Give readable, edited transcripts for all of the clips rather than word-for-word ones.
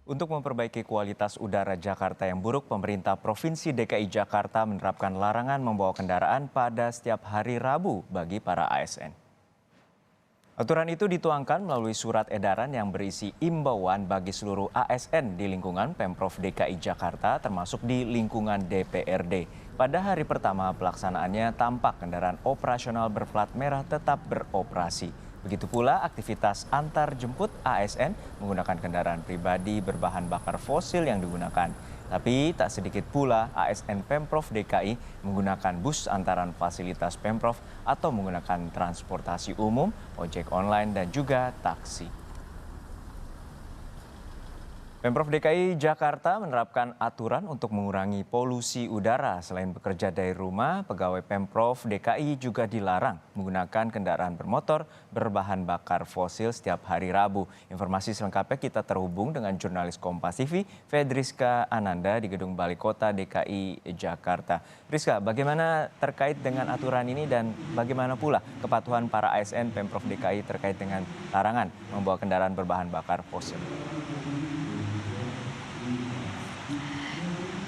Untuk memperbaiki kualitas udara Jakarta yang buruk, pemerintah Provinsi DKI Jakarta menerapkan larangan membawa kendaraan pada setiap hari Rabu bagi para ASN. Aturan itu dituangkan melalui surat edaran yang berisi imbauan bagi seluruh ASN di lingkungan Pemprov DKI Jakarta termasuk di lingkungan DPRD. Pada hari pertama pelaksanaannya tampak kendaraan operasional berplat merah tetap beroperasi. Begitu pula aktivitas antar jemput ASN menggunakan kendaraan pribadi berbahan bakar fosil yang digunakan. Tapi tak sedikit pula ASN Pemprov DKI menggunakan bus antaran fasilitas Pemprov atau menggunakan transportasi umum, ojek online dan juga taksi. Pemprov DKI Jakarta menerapkan aturan untuk mengurangi polusi udara. Selain bekerja dari rumah, pegawai Pemprov DKI juga dilarang menggunakan kendaraan bermotor berbahan bakar fosil setiap hari Rabu. Informasi selengkapnya kita terhubung dengan jurnalis Kompas TV, Fedriska Ananda di Gedung Balai Kota DKI Jakarta. Rizka, bagaimana terkait dengan aturan ini dan bagaimana pula kepatuhan para ASN Pemprov DKI terkait dengan larangan membawa kendaraan berbahan bakar fosil?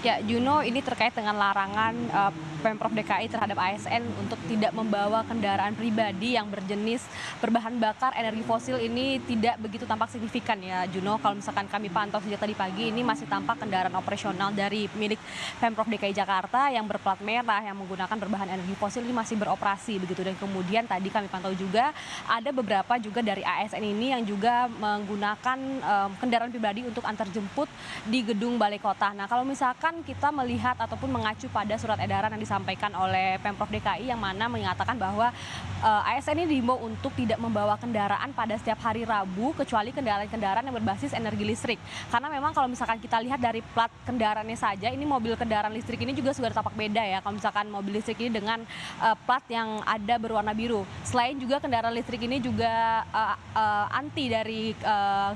Ya, Juno, ini terkait dengan larangan Pemprov DKI terhadap ASN untuk tidak membawa kendaraan pribadi yang berjenis berbahan bakar energi fosil ini tidak begitu tampak signifikan ya, Juno. Kalau misalkan kami pantau sejak tadi pagi, ini masih tampak kendaraan operasional dari milik Pemprov DKI Jakarta yang berplat merah yang menggunakan berbahan energi fosil ini masih beroperasi begitu. Dan kemudian tadi kami pantau juga ada beberapa juga dari ASN ini yang juga menggunakan kendaraan pribadi untuk antar jemput di gedung Balai Kota. Nah, kalau misalkan kita melihat ataupun mengacu pada surat edaran yang disampaikan oleh Pemprov DKI yang mana menyatakan bahwa ASN ini diimbau untuk tidak membawa kendaraan pada setiap hari Rabu kecuali kendaraan-kendaraan yang berbasis energi listrik. Karena memang kalau misalkan kita lihat dari plat kendaraannya saja, ini mobil kendaraan listrik ini juga sudah tampak beda ya. Kalau misalkan mobil listrik ini dengan plat yang ada berwarna biru. Selain juga kendaraan listrik ini juga anti dari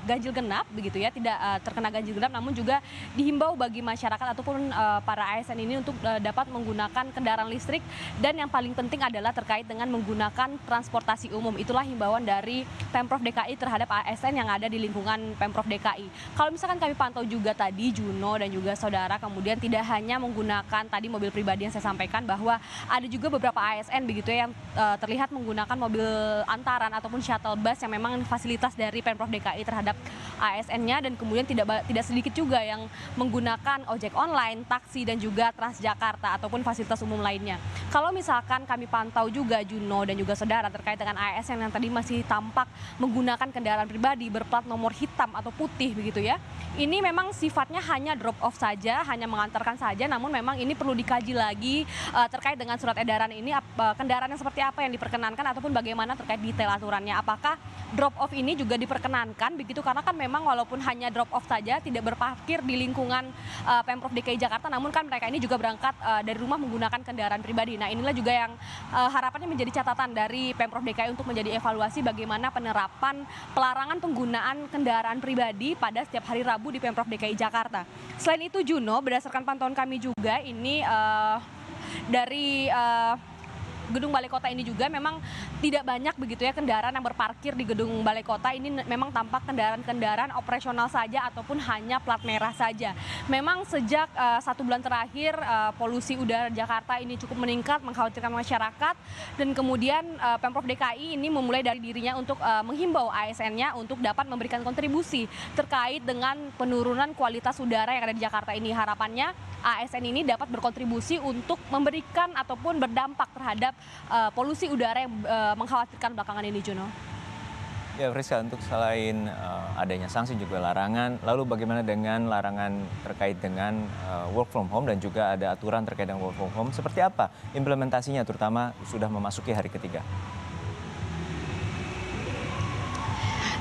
ganjil genap begitu ya, tidak terkena ganjil genap, namun juga dihimbau bagi masyarakat ataupun para ASN ini untuk dapat menggunakan kendaraan listrik, dan yang paling penting adalah terkait dengan menggunakan transportasi umum. Itulah himbauan dari Pemprov DKI terhadap ASN yang ada di lingkungan Pemprov DKI. Kalau misalkan kami pantau juga tadi, Juno dan juga saudara, kemudian tidak hanya menggunakan tadi mobil pribadi yang saya sampaikan, bahwa ada juga beberapa ASN begitu ya yang terlihat menggunakan mobil antaran ataupun shuttle bus yang memang fasilitas dari Pemprov DKI terhadap ASN-nya, dan kemudian tidak sedikit juga yang menggunakan ojek online, taksi dan juga Transjakarta ataupun fasilitas umum lainnya. Kalau misalkan kami pantau juga, Juno dan juga saudara, terkait dengan ASN yang tadi masih tampak menggunakan kendaraan pribadi berplat nomor hitam atau putih begitu ya. Ini memang sifatnya hanya drop off saja, hanya mengantarkan saja, namun memang ini perlu dikaji lagi terkait dengan surat edaran ini, kendaraan yang seperti apa yang diperkenankan ataupun bagaimana terkait detail aturannya. Apakah drop off ini juga diperkenankan begitu, karena kan memang walaupun hanya drop off saja tidak berparkir di lingkungan Pemprov DKI Jakarta, namun kan mereka ini juga berangkat dari rumah menggunakan kendaraan pribadi. Nah, inilah juga yang harapannya menjadi catatan dari Pemprov DKI untuk menjadi evaluasi bagaimana penerapan pelarangan penggunaan kendaraan pribadi pada setiap hari Rabu di Pemprov DKI Jakarta. Selain itu, Juno, berdasarkan pantauan kami juga ini dari Gedung Balai Kota ini juga memang tidak banyak begitu ya kendaraan yang berparkir di Gedung Balai Kota ini. Memang tampak kendaraan-kendaraan operasional saja ataupun hanya plat merah saja. Memang sejak 1 bulan terakhir polusi udara Jakarta ini cukup meningkat, mengkhawatirkan masyarakat, dan kemudian Pemprov DKI ini memulai dari dirinya untuk menghimbau ASN-nya untuk dapat memberikan kontribusi terkait dengan penurunan kualitas udara yang ada di Jakarta ini. Harapannya ASN ini dapat berkontribusi untuk memberikan ataupun berdampak terhadap polusi udara yang mengkhawatirkan belakangan ini, Juno. Ya, Friska, untuk selain adanya sanksi juga larangan, lalu bagaimana dengan larangan terkait dengan work from home dan juga ada aturan terkait dengan work from home, seperti apa implementasinya terutama sudah memasuki hari ketiga?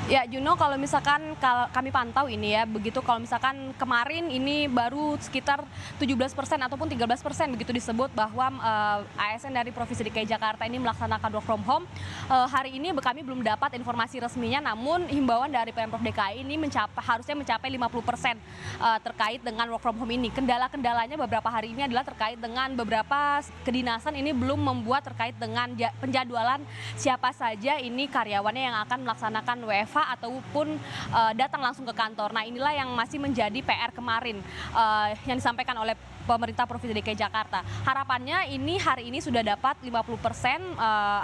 Ya, Juno, kalau misalkan kami pantau ini ya, begitu kalau misalkan kemarin ini baru sekitar 17% ataupun 13% begitu disebut bahwa ASN dari Provinsi DKI Jakarta ini melaksanakan work from home. Hari ini kami belum dapat informasi resminya, namun himbauan dari Pemprov DKI ini harusnya mencapai 50% terkait dengan work from home ini. Kendala-kendalanya beberapa hari ini adalah terkait dengan beberapa kedinasan ini belum membuat terkait dengan penjadwalan siapa saja ini karyawannya yang akan melaksanakan WFH WFH ataupun datang langsung ke kantor. Nah, inilah yang masih menjadi PR kemarin yang disampaikan oleh pemerintah Provinsi DKI Jakarta. Harapannya ini hari ini sudah dapat 50%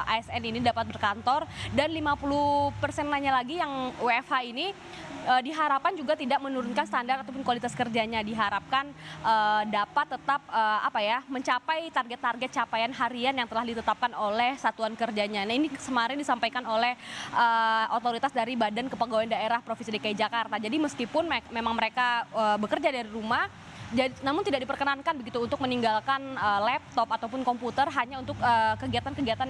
ASN ini dapat berkantor, dan 50% lainnya lagi yang WFH ini diharapkan juga tidak menurunkan standar ataupun kualitas kerjanya. Diharapkan dapat tetap mencapai target-target capaian harian yang telah ditetapkan oleh satuan kerjanya. Nah, ini kemarin disampaikan oleh otoritas dari Badan Kepegawaian Daerah Provinsi DKI Jakarta. Jadi meskipun memang mereka bekerja dari rumah, namun tidak diperkenankan begitu untuk meninggalkan laptop ataupun komputer hanya untuk kegiatan-kegiatan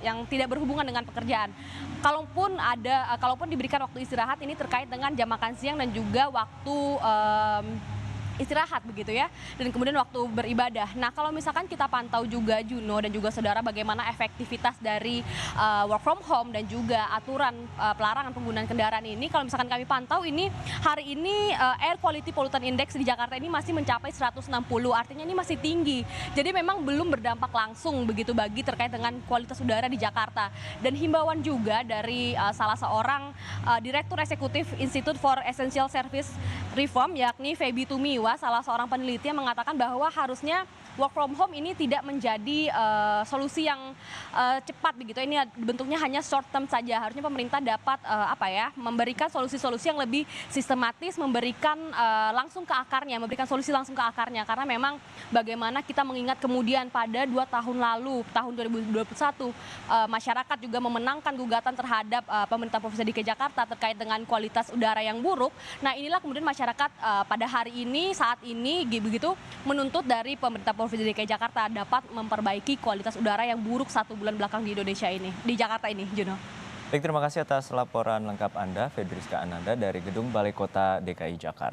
yang tidak berhubungan dengan pekerjaan. Kalaupun diberikan waktu istirahat, ini terkait dengan jam makan siang dan juga waktu istirahat begitu ya, dan kemudian waktu beribadah. Nah, kalau misalkan kita pantau juga Juno dan juga saudara bagaimana efektivitas dari work from home dan juga aturan pelarangan penggunaan kendaraan ini, kalau misalkan kami pantau ini hari ini Air Quality Pollutant Index di Jakarta ini masih mencapai 160, artinya ini masih tinggi. Jadi memang belum berdampak langsung begitu bagi terkait dengan kualitas udara di Jakarta. Dan himbauan juga dari salah seorang Direktur Eksekutif Institute for Essential Service Reform, yakni Feby Tumiwa, salah seorang peneliti, yang mengatakan bahwa harusnya work from home ini tidak menjadi solusi yang cepat begitu. Ini bentuknya hanya short term saja. Harusnya pemerintah dapat memberikan solusi-solusi yang lebih sistematis, memberikan solusi langsung ke akarnya. Karena memang bagaimana kita mengingat kemudian pada 2 tahun lalu, tahun 2021, masyarakat juga memenangkan gugatan terhadap pemerintah Provinsi DKI Jakarta terkait dengan kualitas udara yang buruk. Nah, inilah kemudian masyarakat pada hari ini, saat ini begitu, menuntut dari pemerintah Provinsi DKI Jakarta dapat memperbaiki kualitas udara yang buruk 1 bulan belakang di Indonesia ini, di Jakarta ini, Juno. Baik, terima kasih atas laporan lengkap Anda, Fedriska Ananda dari Gedung Balai Kota DKI Jakarta.